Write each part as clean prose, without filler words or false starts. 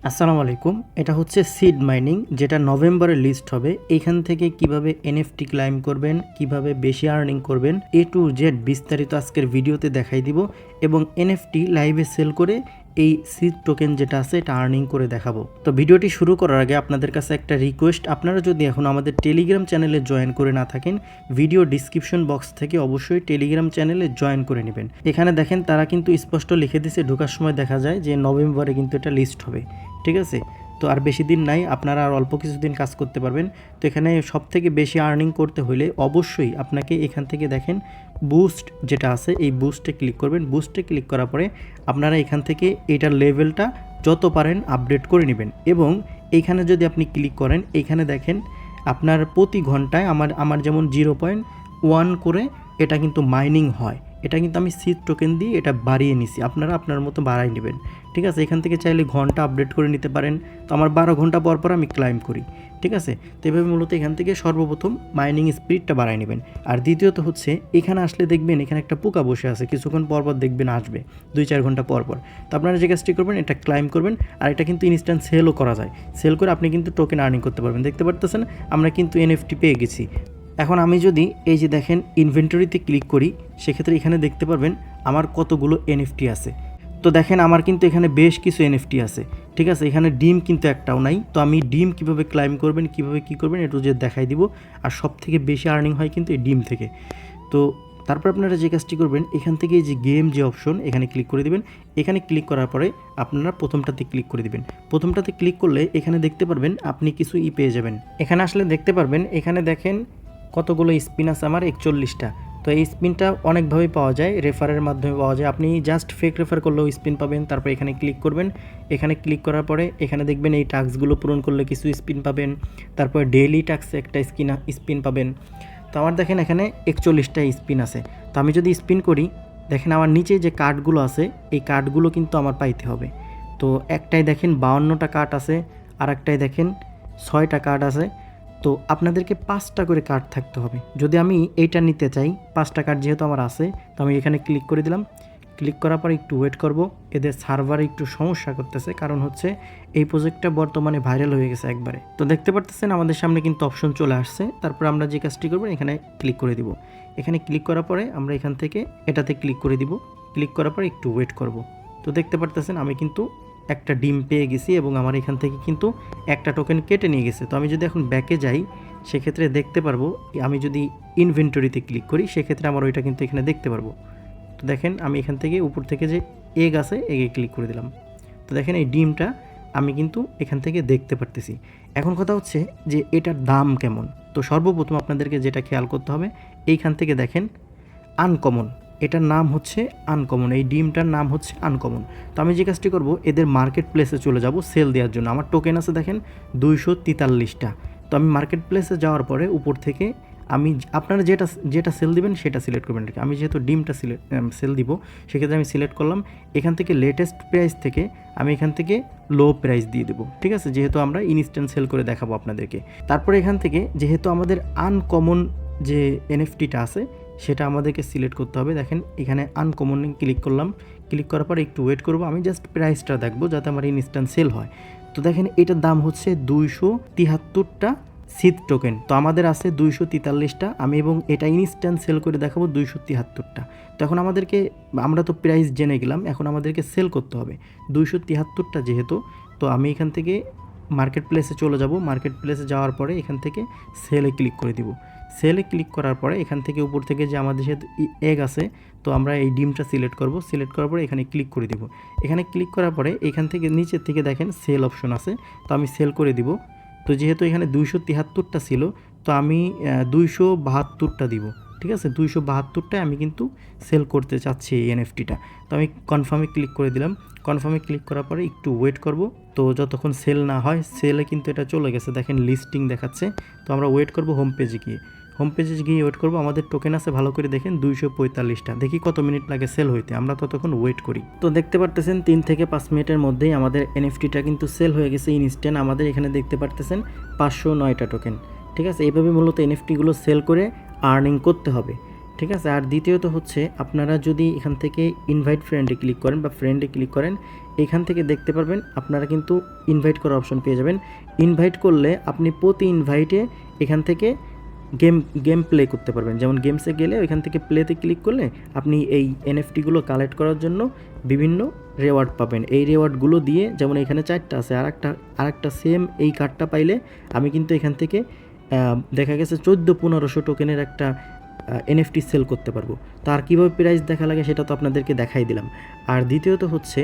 আসসালামু আলাইকুম। এটা হচ্ছে সিড মাইনিং, যেটা নভেম্বরে লিস্ট হবে। এইখান থেকে কিভাবে এনএফটি ক্লাইম করবেন, কিভাবে বেশি আর্নিং করবেন, এ টু জেড বিস্তারিত আজকের ভিডিওতে দেখাই দিব এবং এনএফটি লাইভে সেল করে এই সিড টোকেন যেটা আছে এটা আর্নিং করে দেখাবো। তো ভিডিওটি শুরু করার আগে আপনাদের কাছে একটা রিকোয়েস্ট, আপনারা যদি এখন আমাদের টেলিগ্রাম চ্যানেলে জয়েন করে না থাকেন, ভিডিও ডিসক্রিপশন বক্স থেকে অবশ্যই টেলিগ্রাম চ্যানেলে জয়েন করে নেবেন। এখানে দেখেন তারা কিন্তু স্পষ্ট লিখে দিয়েছে, ঢোকার সময় দেখা যায় যে নভেম্বরে কিন্তু এটা লিস্ট হবে। ঠিক আছে, তো আর বেশি দিন নাই, আপনারা আর অল্প কিছুদিন কাজ করতে পারবেন। তো এখানে সব থেকে বেশি আর্নিং করতে হলে অবশ্যই আপনাকে এখান থেকে দেখেন বুস্ট যেটা আছে, এই বুস্টে ক্লিক করবেন। বুস্টে ক্লিক করার পরে আপনারা এখান থেকে এটার লেভেলটা যত পারেন আপডেট করে নেবেন এবং এইখানে যদি আপনি ক্লিক করেন, এইখানে দেখেন আপনার প্রতি ঘন্টায় আমার যেমন 0.1 করে এটা কিন্তু মাইনিং হয়। এটা কিন্তু আমি সিড টোকেন দিয়ে এটা বাড়িয়ে নিছি, আপনারা আপনার মতো বাড়াই নেবেন। ঠিক আছে, এখান থেকে চাইলে ঘন্টা আপডেট করে নিতে পারেন। তো আমার 12 ঘন্টা পর পর আমি ক্লাইম করি। ঠিক আছে, তো এভাবে মূলত এখান থেকে সর্বপ্রথম মাইনিং স্পিডটা বাড়াই নেবেন। আর দ্বিতীয়ত হচ্ছে এখানে আসলে দেখবেন এখানে একটা পোকা বসে আছে, কিছুক্ষণ পর পর দেখবেন আসবে 2-4 ঘন্টা পর পর। তো আপনারা যে কাজটি করবেন, এটা ক্লাইম করবেন। আর এটা কিন্তু ইনস্ট্যান্ট সেলও করা যায়, সেল করে আপনি কিন্তু টোকেন আর্নিং করতে পারবেন। দেখতে পারতেছেন আমরা কিন্তু এনএফটি পেয়ে গেছি। এখন আমি যদি এই যে দেখেন ইনভেন্টরিতে ক্লিক করি, সেক্ষেত্রে এখানে দেখতে পারবেন আমার কতগুলো এনএফটি আছে। তো দেখেন আমার কিন্তু এখানে বেশ কিছু এনএফটি আছে। ঠিক আছে, এখানে ডিম কিন্তু একটাও নাই। তো আমি ডিম কিভাবে ক্লাইম করবেন, কিভাবে কি করবেন একটু যে দেখাই দিব। আর সব থেকে বেশি আর্নিং হয় কিন্তু এই ডিম থেকে। তো তারপর আপনারা যে কাজটি করবেন, এখান থেকে যে গেম যে অপশন, এখানে ক্লিক করে দিবেন। এখানে ক্লিক করার পরে আপনারা প্রথমটাতে ক্লিক করে দিবেন। প্রথমটাতে ক্লিক করলে এখানে দেখতে পারবেন আপনি কিছু পেয়ে যাবেন। এখানে আসলে দেখতে পারবেন, এখানে দেখেন কতগুলো স্পিন আছে আমার 41টা। তো এই স্পিনটা অনেকভাবেই পাওয়া যায়, রেফারের মাধ্যমে পাওয়া যায়। আপনি জাস্ট ফেক রেফার করলেও স্পিন পাবেন। তারপর এখানে ক্লিক করবেন। এখানে ক্লিক করার পরে এখানে দেখবেন এই টাস্কগুলো পূরণ করলে কিছু স্পিন পাবেন। তারপর ডেইলি টাস্কে একটা স্পিন পাবেন। তো আমার দেখেন এখানে 41টা স্পিন আছে। তো আমি যদি স্পিন করি, দেখেন আমার নিচে যে কার্ডগুলো আছে, এই কার্ডগুলো কিন্তু আমার পাইতে হবে। তো একটাই দেখেন 52টা কার্ড আছে, আর একটাই দেখেন 6টা কার্ড আছে। তো আপনাদেরকে 5টা করে কার্ড থাকতে হবে। যদি আমি এইটা নিতে চাই, 5টা কার্ড যেহেতু আমার আছে, তো আমি এখানে ক্লিক করে দিলাম। ক্লিক করার পর একটু ওয়েট করব। এদের সার্ভারে একটু সমস্যা করতেছে, কারণ হচ্ছে এই প্রজেক্টটা বর্তমানে ভাইরাল হয়ে গেছে একবারে। তো দেখতে পারতেছেন আমাদের সামনে কিন্তু অপশন চলে আসছে। তারপর আমরা যে কাজটি করবো, এখানে ক্লিক করে দিব। এখানে ক্লিক করার পরে আমরা এখান থেকে এটাতে ক্লিক করে দিব। ক্লিক করার পর একটু ওয়েট করব। তো দেখতে পারতেছেন আমি কিন্তু একটা ডিম পেয়ে গেছি এবং আমার এখান থেকে কিন্তু একটা টোকেন কেটে নিয়ে গেছে। তো আমি যদি এখন ব্যাকে যাই, সেক্ষেত্রে দেখতে পারবো, আমি যদি ইনভেন্টরিতে ক্লিক করি, সেক্ষেত্রে আমার ওইটা কিন্তু এখানে দেখতে পারবো। তো দেখেন আমি এখান থেকে উপর থেকে যে এগ আছে, এগে ক্লিক করে দিলাম। তো দেখেন এই ডিমটা আমি কিন্তু এখান থেকে দেখতে পারতেছি। এখন কথা হচ্ছে যে এটার দাম কেমন। তো সর্বপ্রথম আপনাদেরকে যেটা খেয়াল করতে হবে, এইখান থেকে দেখেন আনকমন, এটার নাম হচ্ছে আনকমন, এই ডিমটার নাম হচ্ছে আনকমন। তো আমি যে কাজটি করব, এদের মার্কেট প্লেসে চলে যাব সেল দেওয়ার জন্য। আমার টোকেন আছে দেখেন 243টা। তো আমি মার্কেট প্লেসে যাওয়ার পরে উপর থেকে আমি আপনারা যেটা সেল দিবেন সেটা সিলেক্ট করবেন। আমি যেহেতু ডিমটা সেল দিব, সেক্ষেত্রে আমি সিলেক্ট করলাম। এখান থেকে লেটেস্ট প্রাইস থেকে আমি এখান থেকে লো প্রাইস দিয়ে দেবো। ঠিক আছে, যেহেতু আমরা ইনস্ট্যান্ট সেল করে দেখাবো আপনাদেরকে। তারপরে এখান থেকে যেহেতু আমাদের আনকমন যে এনএফটিটা আছে, সেটা আমাদেরকে সিলেক্ট করতে হবে। দেখেন এখানে আনকমন ক্লিক করলাম। ক্লিক করার পর একটু ওয়েট করব, আমি জাস্ট প্রাইসটা দেখবো যাতে আমার ইনস্ট্যান্ট সেল হয়। তো দেখেন এটার দাম হচ্ছে 273টা সিড টোকেন। তো আমাদের আছে 243টা, আমি এবং এটা ইনস্ট্যান্ট সেল করে দেখাবো 273টা। তো এখন আমরা তো প্রাইস জেনে গেলাম, এখন আমাদেরকে সেল করতে হবে 273টা যেহেতু। তো আমি এখান থেকে মার্কেট প্লেসে চলে যাব। মার্কেট প্লেসে যাওয়ার পরে এখান থেকে সেলে ক্লিক করে দিব। সেলে ক্লিক করার পরে এখান থেকে উপর থেকে যে আমাদের সাথে এগ আছে, তো আমরা এই ডিমটা সিলেক্ট করব। সিলেক্ট করার পরে এখানে ক্লিক করে দিব। এখানে ক্লিক করার পরে এখান থেকে নিচের থেকে দেখেন সেল অপশন আছে, তো আমি সেল করে দিব। তো যেহেতু এখানে 273টা ছিল, তো আমি 272টা দিব। ঠিক আছে, 272টায় আমি কিন্তু সেল করতে চাচ্ছি এই এনএফটিটা। তো আমি কনফার্মে ক্লিক করে দিলাম। কনফার্মে ক্লিক করার পরে একটু ওয়েট করব। তো যতক্ষণ সেল না হয়, সেলে কিন্তু এটা চলে গেছে, দেখেন লিস্টিং দেখাচ্ছে। তো আমরা ওয়েট করব হোম পেজে গিয়ে। হোম পেজে গিয়ে ওয়েট করব। আমাদের টোকেন আছে ভালো করে দেখেন 245টা। দেখি কত মিনিট লাগে সেল হইতে, আমরা ততক্ষণ ওয়েট করি। তো দেখতে পারতেছেন 3 থেকে 5 মিনিটের মধ্যেই আমাদের এনএফটিটা কিন্তু সেল হয়ে গেছে ইনস্ট্যান্ট। আমাদের এখানে দেখতে পারতেছেন 509টা টোকেন। ঠিক আছে, এইভাবে মূলত এনএফটিগুলো সেল করে আর্নিং করতে হবে। ঠিক আছে। আর দ্বিতীয়ত হচ্ছে আপনারা যদি এখান থেকে ইনভাইট ফ্রেন্ডে ক্লিক করেন বা ফ্রেন্ডে ক্লিক করেন, এখান থেকে দেখতে পারবেন আপনারা কিন্তু ইনভাইট করার অপশন পেয়ে যাবেন। ইনভাইট করলে আপনি প্রতি ইনভাইটে এখান থেকে গেম প্লে করতে পারবেন। যেমন গেমসে গেলে ওইখান থেকে প্লেতে ক্লিক করলে আপনি এই এনএফটিগুলো কালেক্ট করার জন্য বিভিন্ন রেওয়ার্ড পাবেন। এই রেওয়ার্ডগুলো দিয়ে যেমন এখানে 4টা আছে, আরেকটা সেম এই কার্ডটা পাইলে আমি কিন্তু এখান থেকে দেখা গেছে 1400-1500 টোকেনের একটা এনএফটি সেল করতে পারবো। তার কীভাবে প্রাইস দেখা লাগে সেটা তো আপনাদেরকে দেখাই দিলাম। আর দ্বিতীয়ত হচ্ছে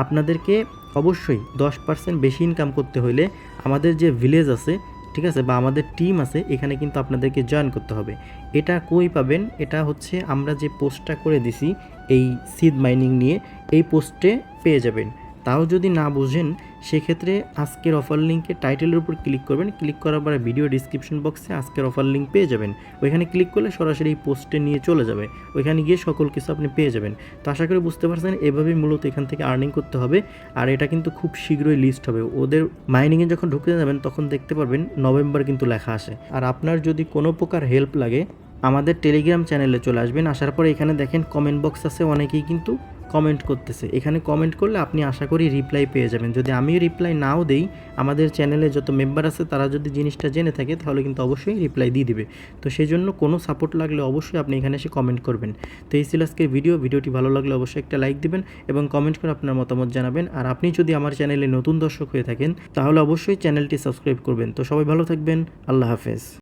আপনাদেরকে অবশ্যই 10% বেশি ইনকাম করতে হলে আমাদের যে ভিলেজ আছে, ঠিক আছে, বা আমাদের টিম আছে, এখানে কিন্তু আপনাদেরকে জয়েন করতে হবে। এটা কই পাবেন? এটা হচ্ছে আমরা যে পোস্টটা করে দিছি এই সিড মাইনিং নিয়ে, এই পোস্টে পেয়ে যাবেন। তাও যদি না বোঝেন সেক্ষেত্রে আজকের অফার লিঙ্কে টাইটেলের উপর ক্লিক করবেন। ক্লিক করার পরে ভিডিও ডিসক্রিপশন বক্সে আজকের অফার লিঙ্ক পেয়ে যাবেন। ওইখানে ক্লিক করলে সরাসরি এই পোস্টে নিয়ে চলে যাবে। ওইখানে গিয়ে সকল কিছু আপনি পেয়ে যাবেন। তো আশা করি বুঝতে পারছেন এভাবেই মূলত এখান থেকে আর্নিং করতে হবে। আর এটা কিন্তু খুব শীঘ্রই লিস্ট হবে। ওদের মাইনিংয়ে যখন ঢুকে যাবেন তখন দেখতে পারবেন নভেম্বর কিন্তু লেখা আসে। আর আপনার যদি কোনো প্রকার হেল্প লাগে আমাদের টেলিগ্রাম চ্যানেলে চলে আসবেন। আসার পরে এখানে দেখেন কমেন্ট বক্স আছে, অনেকেই কিন্তু কমেন্ট করতেছে। এখানে কমেন্ট করলে আপনি আশা করি রিপ্লাই পেয়ে যাবেন। যদি আমি রিপ্লাই নাও দেই, আমাদের চ্যানেলে যত মেম্বার আছে তারা যদি জিনিসটা জেনে থাকে তাহলে কিন্তু অবশ্যই রিপ্লাই দিয়ে দিবে। তো সেই জন্য কোনো সাপোর্ট লাগলে অবশ্যই আপনি এখানে এসে কমেন্ট করবেন। তো এই ছিল আজকের ভিডিওটি ভালো লাগলে অবশ্যই একটা লাইক দিবেন এবং কমেন্ট করে আপনার মতামত জানাবেন। আর আপনি যদি আমার চ্যানেলে নতুন দর্শক হয়ে থাকেন তাহলে অবশ্যই চ্যানেলটি সাবস্ক্রাইব করবেন। তো সবাই ভালো থাকবেন। আল্লাহ হাফেজ।